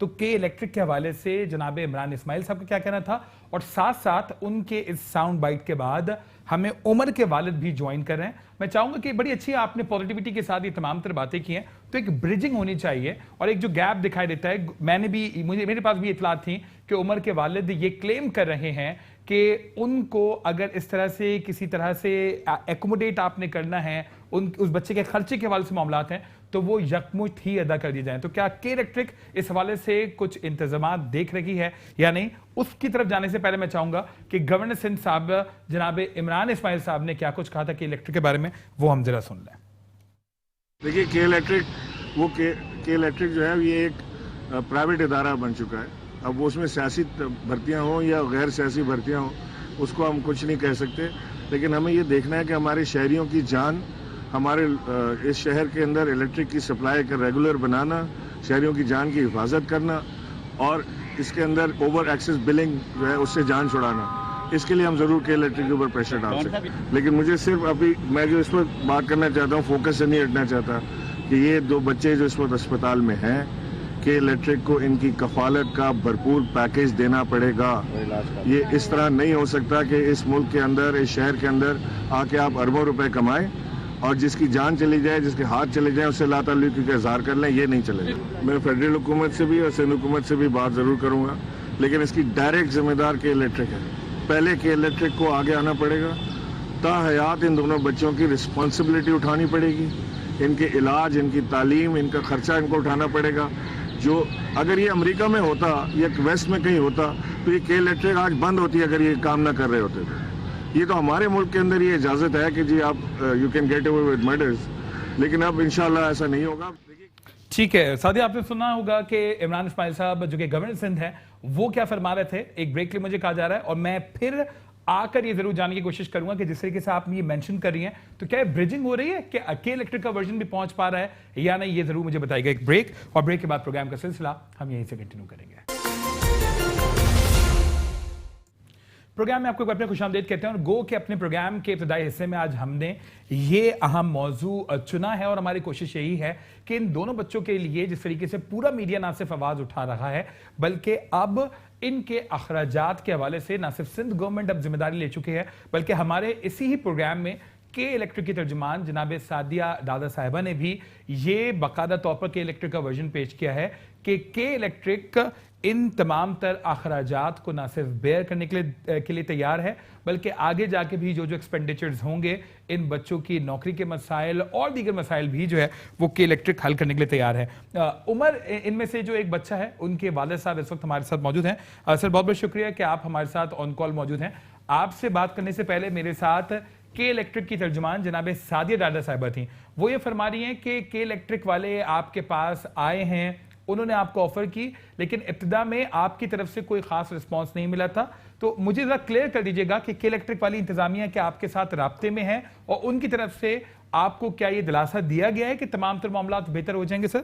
تو کے الیکٹرک کے حوالے سے جناب عمران اسماعیل صاحب کا کیا کہنا تھا، اور ساتھ ساتھ ان کے اس ساؤنڈ بائٹ کے بعد ہمیں عمر کے والد بھی جوائن کر رہے ہیں. میں چاہوں گا کہ بڑی اچھی آپ نے پوزیٹیوٹی کے ساتھ یہ تمام تر باتیں کی ہیں، تو ایک بریجنگ ہونی چاہیے اور ایک جو گیپ دکھائی دیتا ہے. میں نے بھی میرے پاس بھی اطلاعات تھیں کہ عمر کے والد یہ کلیم کر رہے ہیں کہ ان کو اگر اس طرح سے کسی طرح سے ایکوموڈیٹ آپ نے کرنا ہے، اس بچے کے خرچے کے حوالے سے معاملات ہیں تو وہ یکمشت ہی ادا کر دی جائیں. تو کیا کے الیکٹرک اس حوالے سے کچھ انتظامات دیکھ رہی ہے یا نہیں؟ اس کی طرف جانے سے پہلے میں چاہوں گا کہ گورنر سندھ صاحب جناب عمران اسماعیل صاحب نے کیا کچھ کہا تھا کے الیکٹرک کے بارے میں، وہ ہم ذرا سن لیں. دیکھیے کے الیکٹرک جو ہے یہ ایک پرائیویٹ ادارہ بن چکا ہے. اب وہ اس میں سیاسی بھرتیاں ہوں یا غیر سیاسی بھرتیاں ہوں اس کو ہم کچھ نہیں کہہ سکتے، لیکن ہمیں یہ دیکھنا ہے کہ ہمارے شہریوں کی جان، ہمارے اس شہر کے اندر الیکٹرک کی سپلائی کا ریگولر بنانا، شہریوں کی جان کی حفاظت کرنا اور اس کے اندر اوور ایکسس بلنگ جو ہے اس سے جان چھڑانا. اس کے لیے ہم ضرور کے الیکٹرک کے اوپر پریشر ڈال سکتے ہیں. لیکن مجھے صرف ابھی میں جو اس وقت بات کرنا چاہتا ہوں، فوکس سے نہیں ہٹنا چاہتا کہ یہ 2 بچے جو اس وقت اسپتال میں ہیں، کہ الیکٹرک کو ان کی کفالت کا بھرپور پیکیج دینا پڑے گا. یہ اس طرح نہیں ہو سکتا کہ اس ملک کے اندر، اس شہر کے اندر آ کے آپ اربوں روپے کمائیں اور جس کی جان چلی جائے، جس کے ہاتھ چلے جائیں، اس سے اللہ تعالیٰ کا اظہار کر لیں. یہ نہیں چلے گا. میں فیڈرل حکومت سے بھی اور سندھ حکومت سے بھی بات ضرور کروں گا، لیکن اس کی ڈائریکٹ ذمہ دار کے الیکٹرک ہے. پہلے کے الیکٹرک کو آگے آنا پڑے گا. تا حیات ان دونوں بچوں کی رسپانسبلٹی اٹھانی پڑے گی. ان کے علاج، ان کی تعلیم، ان کا خرچہ ان کو اٹھانا پڑے گا. جو اگر یہ امریکہ میں ہوتا یا ویسٹ میں کہیں ہوتا تو یہ کے الیکٹرک آج بند ہوتی اگر یہ کام نہ کر رہے ہوتے تو. یہ تو ہمارے ملک کے اندر یہ اجازت ہے کہ جی آپ you can get away with murders, لیکن اب انشاءاللہ ایسا نہیں ہوگا. ٹھیک ہے سعدی، آپ نے سنا ہوگا کہ عمران اسماعیل صاحب جو کہ گورنر سندھ ہیں وہ کیا فرما رہے تھے. ایک بریک کے لیے مجھے کہا جا رہا ہے اور میں پھر آ کر یہ ضرور جاننے کی کوشش کروں گا کہ جس طریقے سے آپ یہ مینشن کر رہی ہیں تو کیا بریجنگ ہو رہی ہے کہ کے الیکٹرک کا ورژن بھی پہنچ پا رہا ہے یا نہیں، یہ ضرور مجھے بتائیے گا. ایک بریک، اور بریک کے بعد پروگرام کا سلسلہ ہم یہیں سے کنٹینیو کریں گے. پروگرام میں آپ کو ایک بار خوش آمدید کہتے ہیں اور گو کہ اپنے پروگرام کے ابتدائی حصے میں آج ہم نے یہ اہم موضوع چنا ہے اور ہماری کوشش یہی ہے کہ ان دونوں بچوں کے لیے جس طریقے سے پورا میڈیا نہ صرف آواز اٹھا رہا ہے بلکہ اب ان کے اخراجات کے حوالے سے نہ صرف سندھ گورنمنٹ اب ذمہ داری لے چکے ہیں بلکہ ہمارے اسی ہی پروگرام میں کے الیکٹرک کی ترجمان جناب سعدیہ دادا صاحبہ نے بھی یہ باقاعدہ طور پر کے الیکٹرک کا ورژن پیش کیا ہے کہ کے الیکٹرک ان تمام تر اخراجات کو نہ صرف بیئر کرنے کے لیے تیار ہے بلکہ آگے جا کے بھی جو ایکسپینڈیچرز ہوں گے ان بچوں کی نوکری کے مسائل اور دیگر مسائل بھی جو ہے وہ کے الیکٹرک حل کرنے کے لیے تیار ہے. عمر ان میں سے جو ایک بچہ ہے ان کے والد صاحب اس وقت ہمارے ساتھ موجود ہیں. سر بہت بہت شکریہ کہ آپ ہمارے ساتھ آن کال موجود ہیں. آپ سے بات کرنے سے پہلے میرے ساتھ کے الیکٹرک کی ترجمان جناب سعدیہ دادا صاحبہ تھیں. وہ یہ فرما رہی ہیں کہ کے الیکٹرک والے آپ کے پاس آئے ہیں، انہوں نے آپ کو آفر کی لیکن ابتدا میں آپ کی طرف سے کوئی خاص رسپانس نہیں ملا تھا. تو مجھے ذرا کلیئر کر دیجئے گا کہ کے الیکٹرک والی انتظامیہ کیا آپ کے ساتھ رابطے میں ہے اور ان کی طرف سے آپ کو کیا یہ دلاسا دیا گیا ہے کہ تمام تر معاملات بہتر ہو جائیں گے؟ سر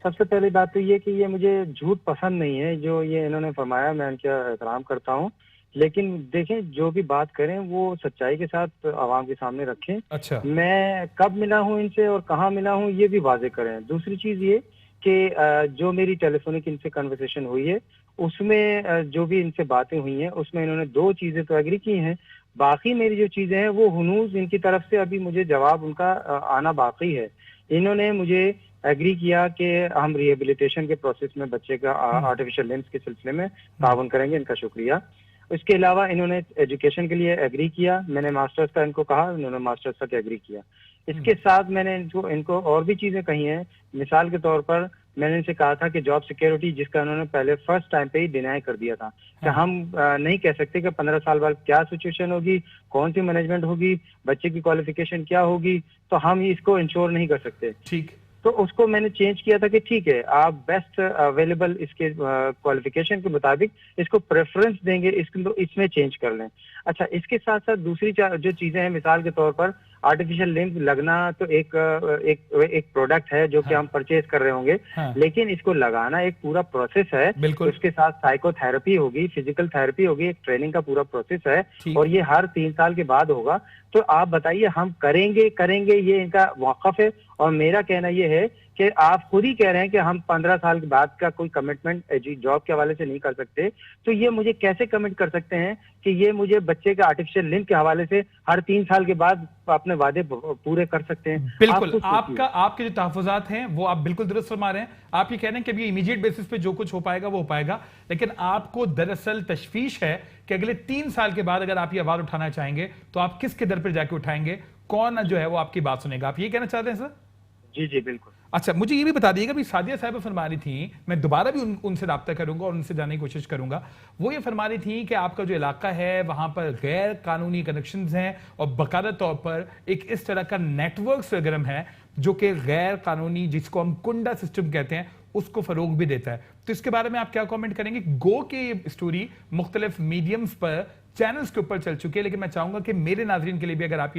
سب سے پہلی بات تو یہ کہ یہ مجھے جھوٹ پسند نہیں ہے جو یہ انہوں نے فرمایا، میں ان کا احترام کرتا ہوں، لیکن دیکھیں جو بھی بات کریں وہ سچائی کے ساتھ عوام کے سامنے رکھیں. اچھا، میں کب ملا ہوں ان سے اور کہاں ملا ہوں یہ بھی واضح کریں. دوسری چیز یہ کہ جو میری ٹیلی فونک ان سے کنورسیشن ہوئی ہے اس میں جو بھی ان سے باتیں ہوئی ہیں اس میں انہوں نے 2 چیزیں تو ایگری کی ہیں. باقی میری جو چیزیں ہیں وہ ہنوز ان کی طرف سے ابھی مجھے جواب ان کا آنا باقی ہے. انہوں نے مجھے ایگری کیا کہ ہم ریہیبلیٹیشن کے پروسیس میں بچے کا آرٹیفیشل لمبس کے سلسلے میں تعاون کریں گے. ان کا شکریہ. اس کے علاوہ انہوں نے ایجوکیشن کے لیے ایگری کیا. میں نے ماسٹرز کا ان کو کہا، انہوں نے ماسٹرز تک ایگری کیا. اس کے ساتھ میں نے ان کو اور بھی چیزیں کہی ہیں. مثال کے طور پر میں نے ان سے کہا تھا کہ جاب سیکیورٹی جس کا انہوں نے پہلے فرسٹ ٹائم پہ ہی ڈینائی کر دیا تھا کہ ہم نہیں کہہ سکتے کہ 15 سال بعد کیا سچویشن ہوگی، کون سی مینجمنٹ ہوگی، بچے کی کوالیفیکیشن کیا ہوگی، تو ہم اس کو انشور نہیں کر سکتے. ٹھیک. تو اس کو میں نے چینج کیا تھا کہ ٹھیک ہے آپ بیسٹ اویلیبل اس کے کوالیفیکیشن کے مطابق اس کو پریفرنس دیں گے، اس میں چینج کر لیں. اچھا، اس کے ساتھ ساتھ دوسری جو چیزیں ہیں، مثال کے طور پر آرٹیفیشل لمب لگنا تو ایک پروڈکٹ ہے جو کہ ہم پرچیز کر رہے ہوں گے، لیکن اس کو لگانا ایک پورا پروسیس ہے. اس کے ساتھ سائیکو تھراپی ہوگی، فزیکل تھراپی ہوگی، ایک ٹریننگ کا پورا پروسیس ہے اور یہ ہر 3 سال کے بعد ہوگا. تو آپ بتائیے ہم کریں گے یہ ان کا موقف ہے. اور میرا کہنا یہ ہے کہ آپ خود ہی کہہ رہے ہیں کہ ہم 15 سال کے بعد کا کوئی کمٹمنٹ جاب کے حوالے سے نہیں کر سکتے، تو یہ مجھے کیسے کمٹ کر سکتے ہیں کہ یہ مجھے بچے کا آرٹیفیشل لنک کے حوالے سے ہر 3 سال کے بعد اپنے وعدے پورے کر سکتے ہیں؟ بالکل، آپ کے جو تحفظات ہیں وہ آپ بالکل درست فرما رہے ہیں. آپ یہ کہہ رہے ہیں کہ ابھی امیڈیٹ بیسس پہ جو کچھ ہو پائے گا وہ ہو پائے گا، لیکن آپ کو دراصل تشویش ہے کہ اگلے 3 سال کے بعد اگر آپ یہ آواز اٹھانا چاہیں گے تو آپ کس کے در پہ جا کے اٹھائیں گے؟ کون جو ہے وہ آپ کی بات سنے گا؟ آپ یہ کہنا چاہتے ہیں سر؟ جی جی بالکل. اچھا، مجھے یہ بھی بتا دیجیے گا، بھی سعدیہ صاحبہ فرما رہی تھیں، میں دوبارہ بھی ان سے رابطہ کروں گا اور ان سے جانے کی کوشش کروں گا، وہ یہ فرما رہی تھیں کہ آپ کا جو علاقہ ہے وہاں پر غیر قانونی کنیکشنز ہیں اور باقاعدہ طور پر ایک اس طرح کا نیٹ ورک سرگرم ہے جو کہ غیر قانونی، جس کو ہم کنڈا سسٹم کہتے ہیں، اس کو فروغ بھی دیتا ہے. تو اس کے بارے میں آپ کیا کامنٹ کریں گے؟ گو کہ یہ سٹوری مختلف میڈیمز پر، چینلز کے اوپر چل چکی ہے، لیکن میں چاہوں گا کہ میرے ناظرین کے لیے بھی اگر آپ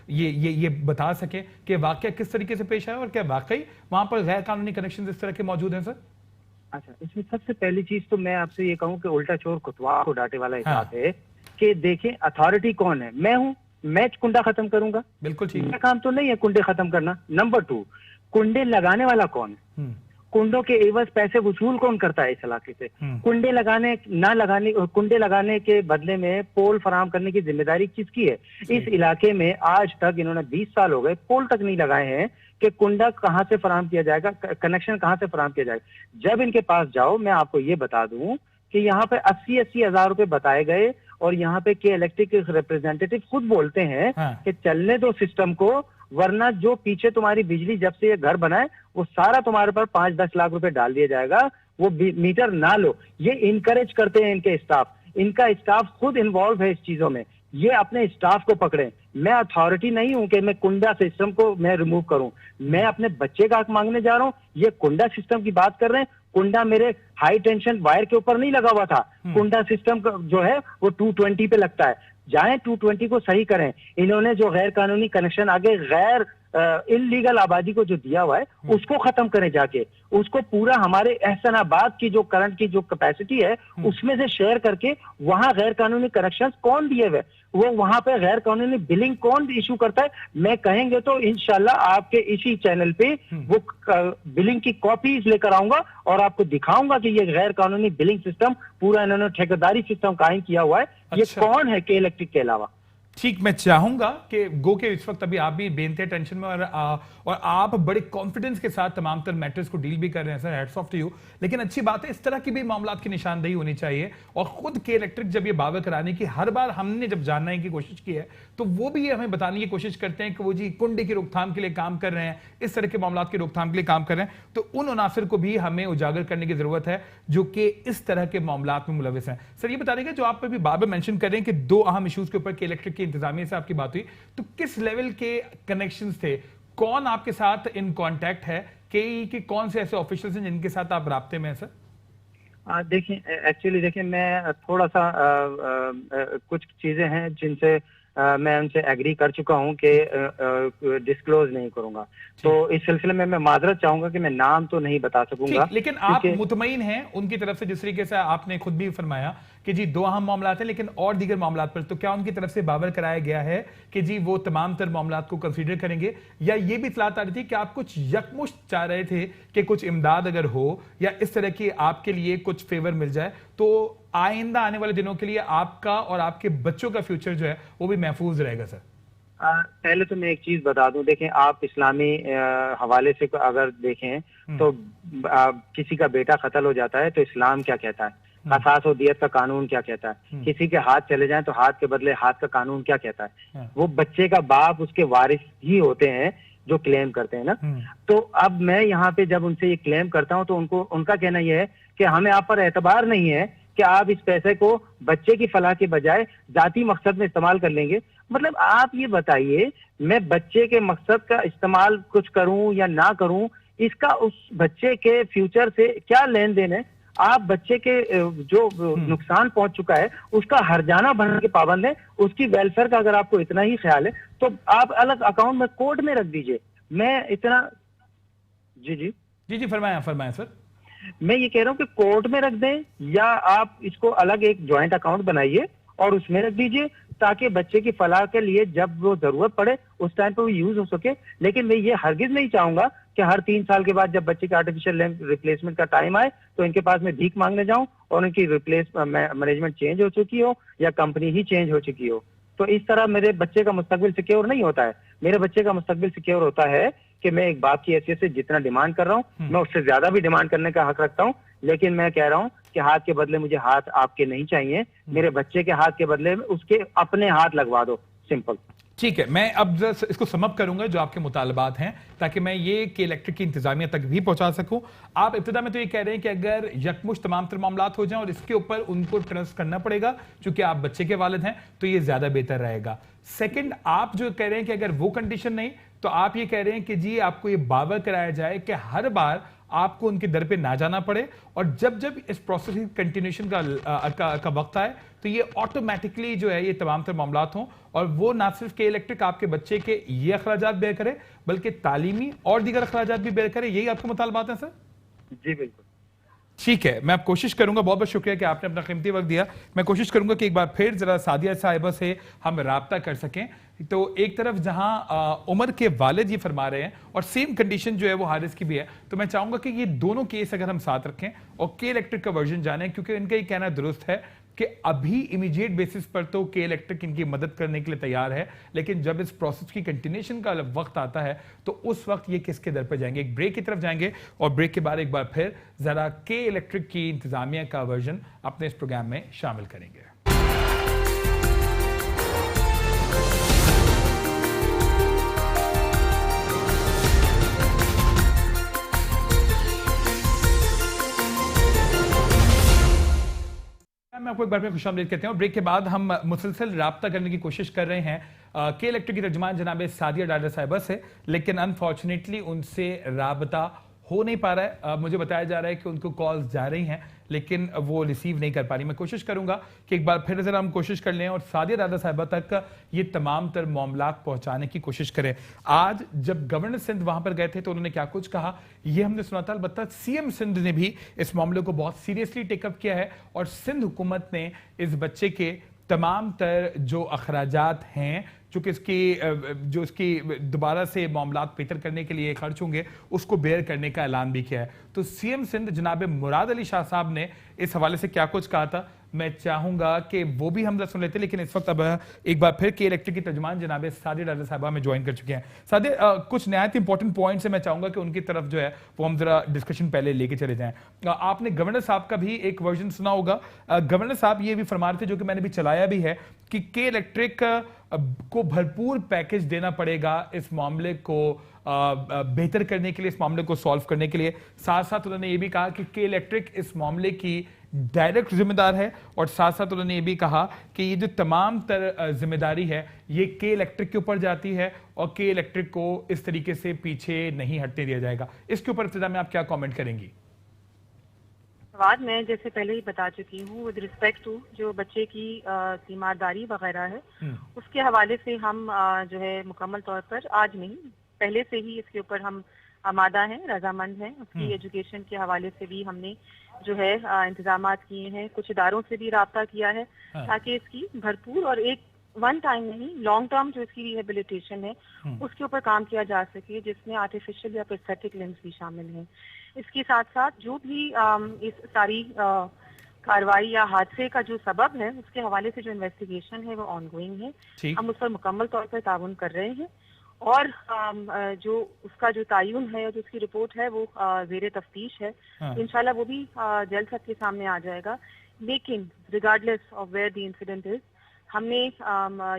یہ بتا سکیں کہ واقعہ کس طریقے سے پیش آیا اور کیا واقعی وہاں پر غیر قانونی کنیکشنز اس طرح کے موجود ہیں سر؟ اچھا، اس میں سب سے پہلی چیز تو میں آپ سے یہ کہوں کہ الٹا چور کتوا کو ڈانٹے والا حساب ہے کہ دیکھیں اتھارٹی کون ہے. میں ہوں، میں کنڈا ختم کروں گا؟ بالکل ٹھیک. میرا کام تو نہیں ہے کنڈے ختم کرنا. نمبر 2، کنڈے لگانے والا کون ہے؟ کنڈوں کے عوض پیسے وصول کون کرتا ہے اس علاقے سے؟ کنڈے لگانے کے بدلے میں پول فراہم کرنے کی ذمہ داری کس کی ہے؟ اس علاقے میں آج تک انہوں نے 20 سال ہو گئے پول تک نہیں لگائے ہیں کہ کنڈا کہاں سے فراہم کیا جائے گا، کنیکشن کہاں سے فراہم کیا جائے گا. جب ان کے پاس جاؤ، میں آپ کو یہ بتا دوں کہ یہاں پہ 80 ہزار روپے بتائے گئے اور یہاں پہ کے الیکٹرک ریپرزینٹیٹو خود بولتے ہیں کہ چلنے دو سسٹم کو، ورنہ جو پیچھے تمہاری بجلی جب سے یہ گھر بنائے وہ سارا تمہارے پر 5-10 لاکھ روپے ڈال دیا جائے گا، وہ میٹر نہ لو. یہ انکریج کرتے ہیں ان کے اسٹاف، ان کا اسٹاف خود انوالو ہے اس چیزوں میں. یہ اپنے اسٹاف کو پکڑیں. میں اتھارٹی نہیں ہوں کہ میں کنڈا سسٹم کو میں ریموو کروں. میں اپنے بچے کا حق مانگنے جا رہا ہوں. یہ کنڈا سسٹم کی بات کر رہے ہیں. کنڈا میرے ہائی ٹینشن وائر کے اوپر نہیں لگا ہوا تھا. کنڈا سسٹم جو ہے وہ 220 پہ لگتا ہے. جائیں 220 کو صحیح کریں. انہوں نے جو غیر قانونی کنیکشن آگے غیر انلیگل آبادی کو جو دیا ہوا ہے اس کو ختم کریں جا کے. اس کو پورا ہمارے احسن آباد کی جو کرنٹ کی جو کیپیسٹی ہے اس میں سے شیئر کر کے وہاں غیر قانونی کنیکشن کون دیے ہوئے، وہ وہاں پہ غیر قانونی بلنگ کون ایشو کرتا ہے. میں کہیں گے تو انشاءاللہ آپ کے اسی چینل پہ وہ بلنگ کی کاپیز لے کر آؤں گا اور آپ کو دکھاؤں گا کہ یہ غیر قانونی بلنگ سسٹم پورا انہوں نے ٹھیکیداری سسٹم قائم کیا ہوا ہے. یہ کون ہے کے الیکٹرک کے علاوہ؟ ٹھیک، میں چاہوں گا کہ گو کے اس وقت ابھی آپ بھی بے انتہا ٹینشن میں اور آپ بڑے کانفیڈنس کے ساتھ تمام تر میٹرز کو ڈیل بھی کر رہے ہیں سر، ہیٹس آف ٹو یو. لیکن اچھی بات ہے، اس طرح کی بھی معاملات کی نشاندہی ہونی چاہیے. اور خود کے الیکٹرک جب یہ دعویٰ کرانے کی ہر بار ہم نے جب جاننے کی کوشش کی ہے تو وہ بھی یہ ہمیں بتانے کی کوشش کرتے ہیں کہ وہ جی کنڈے کی روک تھام کے لیے کام کر رہے ہیں، اس طرح کے معاملات کی روک تھام کے لیے کام کر رہے ہیں. تو ان عناصر کو بھی ہمیں اجاگر کرنے کی ضرورت ہے جو کہ اس طرح کے معاملات میں ملوث ہیں. سر یہ بتا دیں گے، جو آپ بھی بار بار مینشن کر رہے ہیں کہ 2 اہم ایشوز کے اوپر کے الیکٹرک کی انتظامیہ سے آپ کی بات ہوئی، تو کس لیول کے کنیکشنز تھے؟ کون آپ کے ساتھ ان کانٹیکٹ ہے کہ کون سے ایسے آفیشلز ہیں جن کے ساتھ آپ رابطے میں ہیں سر؟ دیکھیں ایکچولی دیکھیں میں تھوڑا سا کچھ چیزیں ہیں جن سے میں ان سے ایگری کر چکا ہوں کہ ڈسکلوز نہیں کروں گا. تو اس سلسلے میں معذرت چاہوں گا کہ میں نام تو نہیں بتا سکوں گا. لیکن آپ مطمئن ہیں ان کی طرف سے، جس طریقے سے آپ نے خود بھی فرمایا کہ جی 2 اہم معاملات ہیں لیکن اور دیگر معاملات پر، تو کیا ان کی طرف سے باور کرایا گیا ہے کہ جی وہ تمام تر معاملات کو کنسیڈر کریں گے؟ یا یہ بھی اطلاعات آ رہی تھی کہ آپ کچھ یکمشت چاہ رہے تھے کہ کچھ امداد اگر ہو یا اس طرح کی آپ کے لیے کچھ فیور مل جائے تو آئندہ آنے والے دنوں کے لیے آپ کا اور آپ کے بچوں کا فیوچر جو ہے وہ بھی محفوظ رہے گا سر؟ پہلے تو میں ایک چیز بتا دوں، دیکھیں آپ اسلامی حوالے سے اگر دیکھیں تو کسی کا بیٹا قتل ہو جاتا ہے تو اسلام کیا کہتا ہے، قصاص و دیت کا قانون کیا کہتا ہے، کسی کے ہاتھ چلے جائیں تو ہاتھ کے بدلے ہاتھ کا قانون کیا کہتا ہے. وہ بچے کا باپ اس کے وارث ہی ہوتے ہیں جو کلیم کرتے ہیں نا. تو اب میں یہاں پہ جب ان سے یہ کلیم کرتا ہوں تو ان کا کہنا یہ ہے کہ ہمیں آپ پر اعتبار نہیں ہے کہ آپ اس پیسے کو بچے کی فلاح کے بجائے ذاتی مقصد میں استعمال کر لیں گے. مطلب آپ یہ بتائیے میں بچے کے مقصد کا استعمال کچھ کروں یا نہ کروں، اس کا اس بچے کے فیوچر سے کیا لین دین ہے؟ آپ بچے کے جو نقصان پہنچ چکا ہے اس کا ہرجانہ بھرنے کے پابند ہیں. اس کی ویلفیئر کا اگر آپ کو اتنا ہی خیال ہے تو آپ الگ اکاؤنٹ میں کورٹ میں رکھ دیجئے. میں اتنا جی فرمائیں سر. میں یہ کہہ رہا ہوں کہ کورٹ میں رکھ دیں یا آپ اس کو الگ ایک جوائنٹ اکاؤنٹ بنائیے اور اس میں رکھ دیجئے. تاکہ بچے کی فلاح کے لیے جب وہ ضرورت پڑے اس ٹائم پہ وہ یوز ہو سکے. لیکن میں یہ ہرگز نہیں چاہوں گا کہ ہر 3 سال کے بعد جب بچے کے آرٹیفیشیل لمب ریپلیسمنٹ کا ٹائم آئے تو ان کے پاس میں بھیک مانگنے جاؤں اور ان کی مینجمنٹ چینج ہو چکی ہو یا کمپنی ہی چینج ہو چکی ہو. تو اس طرح میرے بچے کا مستقبل سیکیور نہیں ہوتا ہے. میرے بچے کا مستقبل سیکیور ہوتا ہے کہ میں ایک باپ کی حیثیت سے جتنا ڈیمانڈ کر رہا ہوں میں اس سے زیادہ بھی ڈیمانڈ کرنے کا حق رکھتا ہوں. لیکن میں کہہ رہا ہوں کہ ہاتھ کے بدلے مجھے ہاتھ آپ کے نہیں چاہیے, میرے بچے کے ہاتھ کے بدلے اس کے اپنے ہاتھ لگوا دو, سمپل. ٹھیک ہے, میں اب اس کو سم اپ کروں گا جو آپ کے مطالبات ہیں تاکہ میں یہ کہ الیکٹرک کی انتظامیہ تک بھی پہنچا سکوں. آپ ابتدا میں تو یہ کہہ رہے ہیں کہ اگر یکمشت تمام تر معاملات ہو جائیں اور اس کے اوپر ان کو ٹرسٹ کرنا پڑے گا چونکہ آپ بچے کے والد ہیں تو یہ زیادہ بہتر رہے گا. سیکنڈ, آپ جو کہہ رہے ہیں کہ اگر وہ کنڈیشن نہیں تو آپ یہ کہہ رہے ہیں کہ جی آپ کو یہ باور کرایا جائے کہ ہر بار آپ کو ان کے در پہ نہ جانا پڑے اور جب جب اس پروسیس کی کنٹینیوشن کا وقت آئے تو یہ آٹومیٹکلی جو ہے یہ تمام تر معاملات ہوں اور وہ نہ صرف کہ الیکٹرک آپ کے بچے کے یہ اخراجات بیئر کرے بلکہ تعلیمی اور دیگر اخراجات بھی بیئر کرے. یہی آپ کے مطالبات ہیں سر؟ جی بالکل. ٹھیک ہے, میں اب کوشش کروں گا, بہت بہت شکریہ کہ آپ نے اپنا قیمتی وقت دیا. میں کوشش کروں گا کہ ایک بار پھر ذرا سعدیہ صاحبہ سے ہم رابطہ کر سکیں. تو ایک طرف جہاں عمر کے والد یہ فرما رہے ہیں اور سیم کنڈیشن جو ہے وہ حارث کی بھی ہے, تو میں چاہوں گا کہ یہ دونوں کیس اگر ہم ساتھ رکھیں اور کے الیکٹرک کا ورژن جانیں, کیونکہ ان کا یہ کہنا درست ہے کہ ابھی امیجیٹ بیسس پر تو کے الیکٹرک ان کی مدد کرنے کے لیے تیار ہے, لیکن جب اس پروسیس کی کنٹینیوشن کا وقت آتا ہے تو اس وقت یہ کس کے در پر جائیں گے. ایک بریک کی طرف جائیں گے اور بریک کے بعد ایک بار پھر ذرا کے الیکٹرک کی انتظامیہ کا ورژن اپنے اس پروگرام میں شامل کریں گے. میں آپ کو ایک بار میں خوش آمدید کہتے ہیں اور بریک کے بعد ہم مسلسل رابطہ کرنے کی کوشش کر رہے ہیں کے الیکٹرک کی ترجمان جناب سعدیہ ڈاڈا صاحبہ سے, لیکن انفارچونیٹلی ان سے رابطہ ہو نہیں پا رہا ہے. مجھے بتایا جا رہا ہے کہ ان کو کالز جا رہی ہیں لیکن وہ ریسیو نہیں کر پا رہی. میں کوشش کروں گا کہ ایک بار پھر ذرا ہم کوشش کر لیں اور سعدیہ ڈاڈا صاحبہ تک یہ تمام تر معاملات پہنچانے کی کوشش کریں. آج جب گورنر سندھ وہاں پر گئے تھے تو انہوں نے کیا کچھ کہا یہ ہم نے سنا تھا, البتہ سی ایم سندھ نے بھی اس معاملے کو بہت سیریسلی ٹیک اپ کیا ہے اور سندھ حکومت نے اس بچے کے تمام تر جو اخراجات ہیں جو اس کی دوبارہ سے معاملات بہتر کرنے کے لیے خرچ ہوں گے اس کو بیئر کرنے کا اعلان بھی کیا ہے. تو سی ایم سندھ جناب مراد علی شاہ صاحب نے اس حوالے سے کیا کچھ کہا تھا میں چاہوں گا کہ وہ بھی ہم سن لیتے, لیکن اس وقت اب ایک بار پھر کے الیکٹرک کی ترجمان جناب سعدیہ ڈاڈا صاحبہ ہمیں جوائن کر چکے ہیں. سعدیہ, کچھ نہایت امپورٹنٹ پوائنٹس ہیں, میں چاہوں گا کہ ان کی طرف جو ہے وہ ہم ذرا ڈسکشن پہلے لے کے چلے جائیں. آپ نے گورنر صاحب کا بھی ایک ورژن سنا ہوگا. گورنر صاحب یہ بھی فرما رہے تھے جو کہ میں نے بھی چلایا بھی ہے کہ کے الیکٹرک کو بھرپور پیکج دینا پڑے گا اس معاملے کو بہتر کرنے کے لیے, اس معاملے کو سالو کرنے کے لیے. ساتھ ساتھ انہوں نے یہ بھی کہا کہ کے الیکٹرک اس معاملے کی ڈائریکٹ ذمہ دار ہے اور ساتھ ساتھ انہوں نے یہ بھی کہا کہ یہ جو تمام تر ذمہ داری ہے یہ کے الیکٹرک کے اوپر جاتی ہے اور کے الیکٹرک کو اس طریقے سے پیچھے نہیں ہٹنے دیا جائے گا. اس کے اوپر ابتدا میں آپ کیا کامنٹ کریں گی؟ بعد میں جیسے پہلے ہی بتا چکی ہوں ود ریسپیکٹ ٹو جو بچے کی تیمارداری وغیرہ ہے اس کے حوالے سے ہم جو ہے مکمل طور پر آج نہیں پہلے سے ہی اس کے اوپر ہم آمادہ ہیں, رضامند ہیں. اس کی ایجوکیشن کے حوالے سے بھی ہم نے جو ہے انتظامات کیے ہیں, کچھ اداروں سے بھی رابطہ کیا ہے تاکہ اس کی بھرپور اور ایک ون ٹائم نہیں لانگ ٹرم جو اس کی ریہیبلیٹیشن ہے اس کے اوپر کام کیا جا سکے جس میں آرٹیفیشل یا پروستھیٹک لمبس بھی شامل ہیں. اس کے ساتھ ساتھ جو بھی اس ساری کارروائی یا حادثے کا جو سبب ہے اس کے حوالے سے جو انویسٹیگیشن ہے وہ آن گوئنگ ہے. ہم اس پر مکمل طور پر تعاون کر رہے ہیں اور جو اس کا جو تعین ہے جو اس کی رپورٹ ہے وہ زیر تفتیش ہے. انشاءاللہ وہ بھی جلد سب کے سامنے آ جائے گا. لیکن regardless of where the incident از ہم نے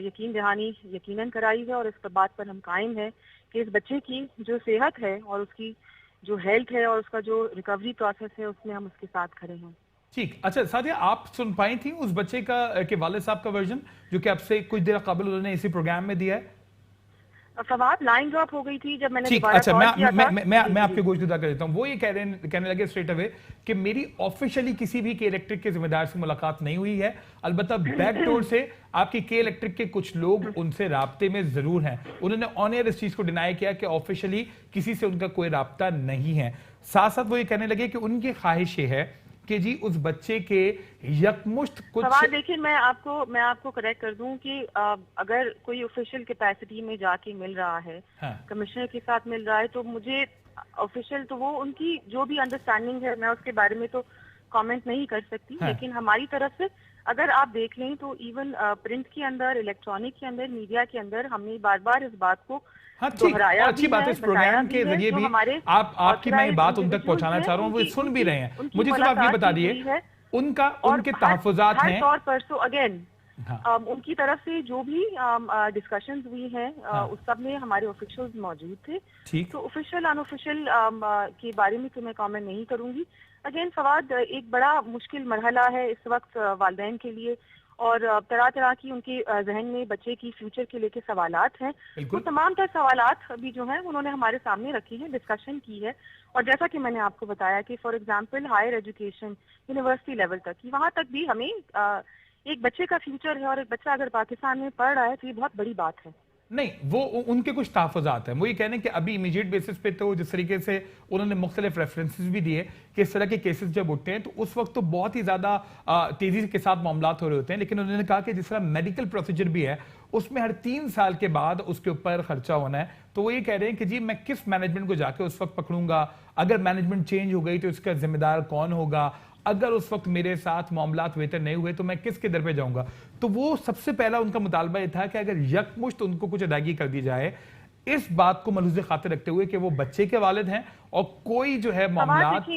یقین دہانی یقیناً کرائی ہے اور اس بات پر ہم قائم ہے کہ اس بچے کی جو صحت ہے اور اس کی جو ہیلتھ ہے اور اس کا جو ریکوری پروسیس ہے اس میں ہم اس کے ساتھ کھڑے ہیں. ٹھیک. اچھا سعدیہ, آپ سن پائی تھیں اس بچے کا کے والد صاحب کا ورژن جو کہ اب سے کچھ دیر قبل انہوں نے اسی پروگرام میں دیا ہے؟ فواد لائن ڈراپ ہو گئی تھی جب میں نے ٹھیک. اچھا, میں آپ کے گوشت گزار کر دیتا ہوں. وہ یہ کہنے لگے اسٹریٹ اوے کہ میری آفیشلی کسی بھی کے الیکٹرک کے ذمہ دار سے ملاقات نہیں ہوئی ہے, البتہ بیک ڈور سے آپ کی کے الیکٹرک کے کچھ لوگ ان سے رابطے میں ضرور ہیں. انہوں نے آن ایئر اس چیز کو ڈینائی کیا کہ آفیشلی کسی سے ان کا کوئی رابطہ نہیں ہے. ساتھ ساتھ وہ یہ کہنے لگے کہ ان کی خواہش یہ ہے کہ جی اس بچے کے یکمشت کچھ دیکھیں میں آپ کو کریکٹ کر دوں کہ اگر کوئی آفیشیل کیپیسٹی میں جا کے مل رہا ہے کمشنر کے ساتھ مل رہا ہے تو مجھے آفیشیل تو وہ ان کی جو بھی انڈرسٹینڈنگ ہے میں اس کے بارے میں تو کامنٹ نہیں کر سکتی، لیکن ہماری طرف سے اگر آپ دیکھ لیں تو ایون پرنٹ کے اندر، الیکٹرانک کے اندر، میڈیا کے اندر ہم نے بار بار اس بات کو دہرایا، اچھی بات ہے اس پروگرام کے ذریعے بھی آپ کی میں بات ان تک پہنچانا چاہ رہا ہوں، وہ سن بھی رہے ہیں۔ مجھے صرف آپ یہ بتا دیے ان کے تحفظات ہیں طور پر سو اگین ان کی طرف سے جو بھی ڈسکشنز ہوئی ہیں اس سب میں ہمارے آفیشلز موجود تھے، تو آفیشیل ان آفیشیل کے بارے میں تو میں کامنٹ نہیں کروں گی۔ اگین فواد، ایک بڑا مشکل مرحلہ ہے اس وقت والدین کے لیے، اور طرح طرح کی ان کے ذہن میں بچے کی فیوچر کے لے کے سوالات ہیں، وہ تمام تر سوالات بھی جو ہیں انہوں نے ہمارے سامنے رکھی ہیں، ڈسکشن کی ہے، اور جیسا کہ میں نے آپ کو بتایا کہ for example higher education university level تک وہاں تک بھی ہمیں ایک بچے کا فیوچر ہے، اور ایک بچہ اگر پاکستان میں پڑھ رہا ہے تو یہ بہت بڑی بات ہے۔ نہیں، وہ ان کے کچھ تحفظات ہیں، وہ یہ کہنے کہ ابھی امیجیٹ بیسس پہ تو جس طریقے سے انہوں نے مختلف ریفرنسز بھی دیے کہ اس طرح کے کیسز جب اٹھتے ہیں تو اس وقت تو بہت ہی زیادہ تیزی کے ساتھ معاملات ہو رہے ہوتے ہیں، لیکن انہوں نے کہا کہ جس طرح میڈیکل پروسیجر بھی ہے اس میں ہر 3 سال کے بعد اس کے اوپر خرچہ ہونا ہے، تو وہ یہ کہہ رہے ہیں کہ جی میں کس مینجمنٹ کو جا کے اس وقت پکڑوں گا، اگر مینجمنٹ چینج ہو گئی تو اس کا ذمہ دار کون ہوگا، اگر اس وقت میرے ساتھ معاملات بہتر نہیں ہوئے تو میں کس کے در پہ جاؤں گا۔ تو وہ سب سے پہلا ان کا مطالبہ یہ تھا کہ اگر یکمشت ان کو کچھ ادائیگی کر دی جائے، اس بات کو ملحوظ خاطر رکھتے ہوئے کہ وہ بچے کے والد ہیں اور کوئی جو ہے معاملات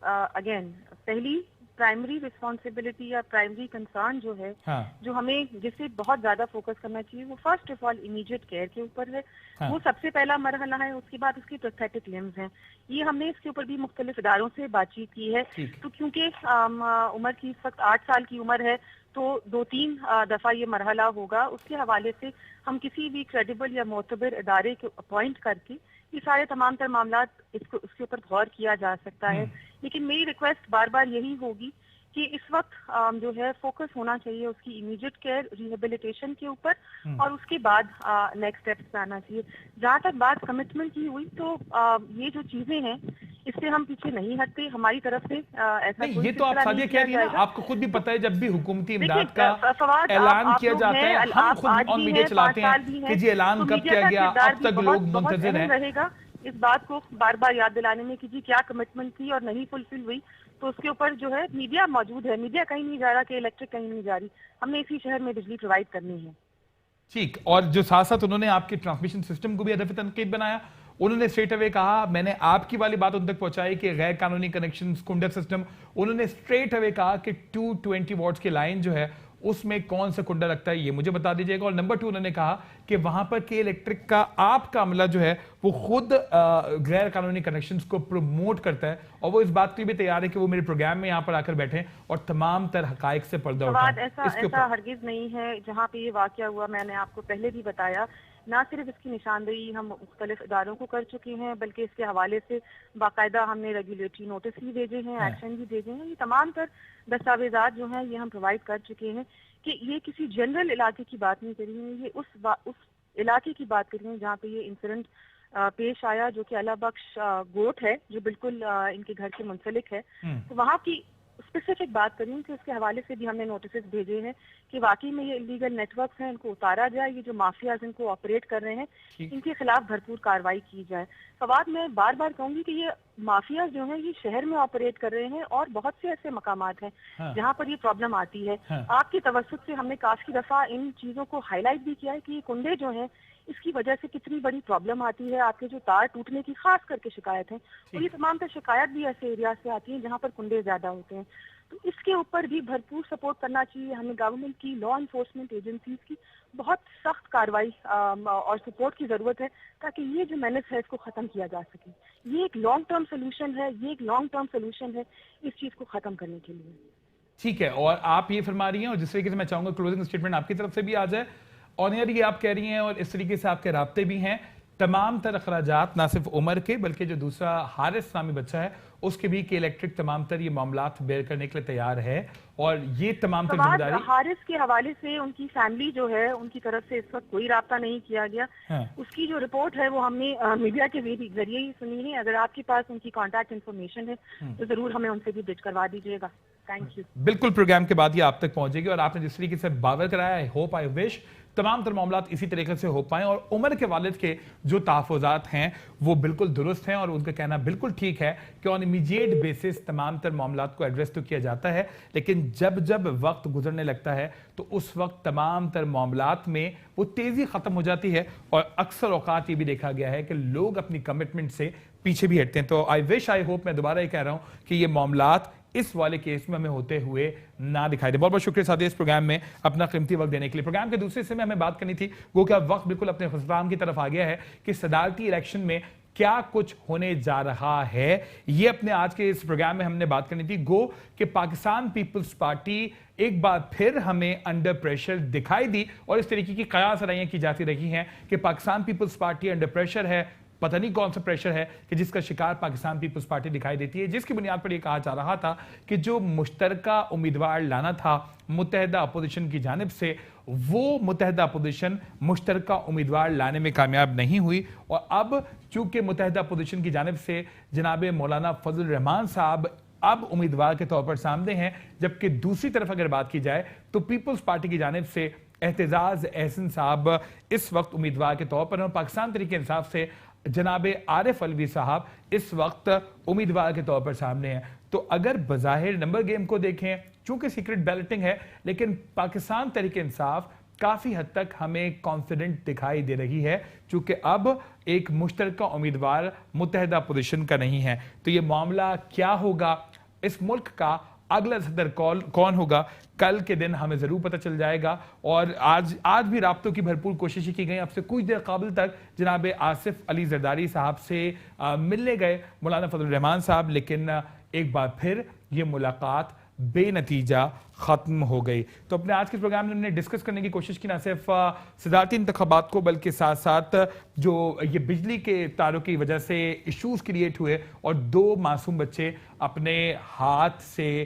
اگین پہلی پرائمری ریسپانسبلٹی یا پرائمری کنسرن جو ہے جو ہمیں جس سے بہت زیادہ فوکس کرنا چاہیے وہ first of all immediate care کے اوپر ہے، وہ سب سے پہلا مرحلہ ہے، اس کے بعد اس کی پروستھیٹک لمبز ہیں، یہ ہم نے اس کے اوپر بھی مختلف اداروں سے بات چیت کی ہے، تو کیونکہ عمر کی اس وقت 8 سال کی عمر ہے تو 2-3 دفعہ یہ مرحلہ ہوگا، اس کے حوالے سے ہم کسی بھی کریڈیبل یا معتبر ادارے کو اپوائنٹ کر کے یہ سارے تمام تر معاملات اس کے اوپر غور کیا جا سکتا ہے، لیکن میری ریکویسٹ بار بار یہی ہوگی کہ اس وقت جو ہے فوکس ہونا چاہیے اس کی امیڈیٹ کیئر ریہیبلیٹیشن کے اوپر، اور اس کے بعد نیکسٹ اسٹیپس پہ آنا چاہیے۔ جہاں تک بات کمٹمنٹ کی ہوئی تو یہ جو چیزیں ہیں اس سے ہم پیچھے نہیں ہٹتے، ہماری طرف سے ایسا نہیں، یہ تو آپ سادیہ کہہ رہی ہیں نا، آپ کو خود بھی پتہ ہے جب بھی حکومتی امداد کا اعلان کیا جاتا ہے ہم خود آن میڈیا چلاتے ہیں کہ جی اعلان کب کیا گیا، اب تک لوگ منتظر ہیں، رہے گا اس بات کو بار بار یاد دلانے میں کہ جی کیا کمٹمنٹ تھی اور نہیں فلفل ہوئی، تو اس کے اوپر جو ہے میڈیا موجود ہے، میڈیا کہیں نہیں جا رہا کہ الیکٹرک کہیں نہیں جا رہی، ہم نے اسی شہر میں بجلی پرووائڈ کرنی ہے۔ ٹھیک، اور جو ساتھ ساتھ انہوں نے آپ کے ٹرانسمیشن سسٹم کو بھی ہدف تنقید بنایا، انہوں نے اسٹریٹ اوے کہا، میں نے آپ کی والی بات ان تک پہنچائی کہ غیر قانونی کنیکشن کنڈر سسٹم، انہوں نے اسٹریٹ اوے کہا کہ 220 واٹس کی لائن جو ہے اس میں کون سا کنڈا لگتا ہے یہ مجھے بتا دیجئے گا، اور نمبر 2 انہوں نے کہا کہ وہاں پر کے الیکٹرک کا آپ کا عملہ جو ہے وہ خود غیر قانونی کنیکشنز کو پروموٹ کرتا ہے، اور وہ اس بات کے بھی تیار ہے کہ وہ میرے پروگرام میں یہاں پر آ کر بیٹھیں اور تمام تر حقائق سے پردہ اٹھائیں۔ ایسا ہرگز نہیں ہے، جہاں پہ یہ واقعہ ہوا میں نے آپ کو پہلے بھی بتایا، نہ صرف اس کی نشاندہی ہم مختلف اداروں کو کر چکے ہیں بلکہ اس کے حوالے سے باقاعدہ ہم نے ریگولیٹری نوٹس بھی بھیجے ہیں، ایکشن بھی بھیجے ہیں، یہ تمام تر دستاویزات جو ہیں یہ ہم پرووائڈ کر چکے ہیں کہ یہ کسی جنرل علاقے کی بات نہیں کر رہی ہیں، یہ اس علاقے کی بات کر رہی ہیں جہاں پہ یہ انسیڈنٹ پیش آیا، جو کہ اللہ بخش گوٹ ہے جو بالکل ان کے گھر کے منسلک ہے، تو وہاں کی اسپیسیفک بات کریں کہ اس کے حوالے سے بھی ہم نے نوٹسز بھیجے ہیں کہ واقعی میں یہ انلیگل نیٹ ورکس ہیں، ان کو اتارا جائے، یہ جو مافیاز ان کو آپریٹ کر رہے ہیں ان کے خلاف بھرپور کارروائی کی جائے۔ فواد، میں بار بار کہوں گی کہ یہ مافیاز جو ہیں یہ شہر میں آپریٹ کر رہے ہیں، اور بہت سے ایسے مقامات ہیں جہاں پر یہ پرابلم آتی ہے۔ آپ کے توسط سے ہم نے کافی دفعہ ان چیزوں کو ہائی لائٹ بھی کیا ہے کہ یہ کنڈے جو ہیں اس کی وجہ سے کتنی بڑی پرابلم آتی ہے، آپ کے جو تار ٹوٹنے کی خاص کر کے شکایت ہے، اور یہ تمام تر شکایت بھی ایسے ایریا سے آتی ہیں جہاں پر کنڈے زیادہ ہوتے ہیں، تو اس کے اوپر بھی بھرپور سپورٹ کرنا چاہیے۔ ہمیں گورنمنٹ کی لا انفورسمنٹ ایجنسیز کی بہت سخت کارروائی اور سپورٹ کی ضرورت ہے تاکہ یہ جو مینس ہے اس کو ختم کیا جا سکے۔ یہ ایک لانگ ٹرم سولوشن ہے، یہ ایک لانگ ٹرم سولوشن ہے اس چیز کو ختم کرنے کے لیے۔ ٹھیک ہے، اور آپ یہ فرما رہی ہیں، اور جس طریقے سے میں چاہوں گا کلوزنگ اسٹیٹمنٹ آپ کی طرف سے بھی آ جائے، آن ایئر یہ آپ کہہ رہی ہیں اور اس طریقے سے آپ کے رابطے بھی ہیں تمام تر اخراجات نہ صرف عمر کے بلکہ جو دوسرا حارث نامی بچہ ہے اس کے بھی کہ الیکٹرک تمام تر یہ معاملات بیئر کرنے کے لیے تیار ہے، اور یہ تمام تر ذمہ داری حارث کے حوالے سے ان کی فیملی جو ہے ان کی طرف سے اس وقت کوئی رابطہ نہیں کیا گیا. اس کی جو رپورٹ ہے وہ ہم نے میڈیا کے ذریعے ہی سنی ہے. اگر آپ کے پاس ان کی کانٹیکٹ انفارمیشن ہے تو ضرور ہمیں ان سے بھی بٹ کروا دیجیے گا. Thank you. بالکل پروگرام کے بعد یہ آپ تک پہنچے گی، اور آپ نے جس طریقے سے باور کرایا ہے، ہوپ آئی وش تمام تر معاملات اسی طریقے سے ہو پائیں. اور عمر کے والد کے جو تحفظات ہیں وہ بالکل درست ہیں، اور ان کا کہنا بالکل ٹھیک ہے کہ آن امیڈیٹ بیسس تمام تر معاملات کو ایڈریس تو کیا جاتا ہے، لیکن جب وقت گزرنے لگتا ہے تو اس وقت تمام تر معاملات میں وہ تیزی ختم ہو جاتی ہے، اور اکثر اوقات یہ بھی دیکھا گیا ہے کہ لوگ اپنی کمٹمنٹ سے پیچھے بھی ہٹتے ہیں. تو آئی وش آئی ہوپ میں دوبارہ یہ کہہ رہا ہوں کہ یہ معاملات اس والے کیس میں ہمیں ہوتے ہوئے نہ دکھائی دے. بہت بہت شکریہ ساتھی اس پروگرام میں اپنا قیمتی وقت دینے کے لیے. پروگرام کے دوسرے حصے میں ہمیں بات کرنی تھی، وہ کہ وقت بالکل اپنے اختتام کی طرف آ گیا ہے کہ صدارتی الیکشن میں کیا کچھ ہونے جا رہا ہے. یہ اپنے آج کے اس پروگرام میں ہم نے بات کرنی تھی. گو کہ پاکستان پیپلز پارٹی ایک بار پھر ہمیں انڈر پریشر دکھائی دی، اور اس طریقے کی قیاس رائیاں کی جاتی رہی ہیں کہ پاکستان پیپلز پارٹی انڈر پریشر ہے. پتہ نہیں کون سا پریشر ہے کہ جس کا شکار پاکستان پیپلز پارٹی دکھائی دیتی ہے، جس کی بنیاد پر یہ کہا جا رہا تھا کہ جو مشترکہ امیدوار لانا تھا متحدہ اپوزیشن کی جانب سے، وہ متحدہ اپوزیشن مشترکہ امیدوار لانے میں کامیاب نہیں ہوئی. اور اب چونکہ متحدہ اپوزیشن کی جانب سے جناب مولانا فضل الرحمان صاحب اب امیدوار کے طور پر سامنے ہیں، جبکہ دوسری طرف اگر بات کی جائے تو پیپلز پارٹی کی جانب سے اعتزاز احسن صاحب اس وقت امیدوار کے طور پر ہیں، اور پاکستان تحریک انصاف سے جناب عارف علوی صاحب اس وقت امیدوار کے طور پر سامنے ہیں. تو اگر بظاہر نمبر گیم کو دیکھیں، چونکہ سیکرٹ بیلٹنگ ہے، لیکن پاکستان تحریک انصاف کافی حد تک ہمیں کانفیڈنٹ دکھائی دے رہی ہے، چونکہ اب ایک مشترکہ امیدوار متحدہ اپوزیشن کا نہیں ہے. تو یہ معاملہ کیا ہوگا، اس ملک کا اگلا صدر کون ہوگا، کل کے دن ہمیں ضرور پتہ چل جائے گا. اور آج بھی رابطوں کی بھرپور کوشش کی گئی. اب سے کچھ دیر قبل تک جناب آصف علی زرداری صاحب سے ملنے گئے مولانا فضل الرحمان صاحب، لیکن ایک بار پھر یہ ملاقات بے نتیجہ ختم ہو گئی. تو اپنے آج کے پروگرام میں ہم نے ڈسکس کرنے کی کوشش کی نہ صرف صدارتی انتخابات کو، بلکہ ساتھ ساتھ جو یہ بجلی کے تاروں کی وجہ سے ایشوز کریٹ ہوئے اور 2 معصوم بچے اپنے ہاتھ سے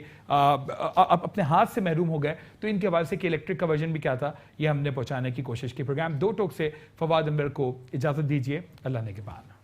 محروم ہو گئے، تو ان کے حوالے سے کہ الیکٹرک کا ورژن بھی کیا تھا، یہ ہم نے پہنچانے کی کوشش کی. پروگرام 2 ٹوک سے فواد انور کو اجازت دیجیے. اللہ نگہبان.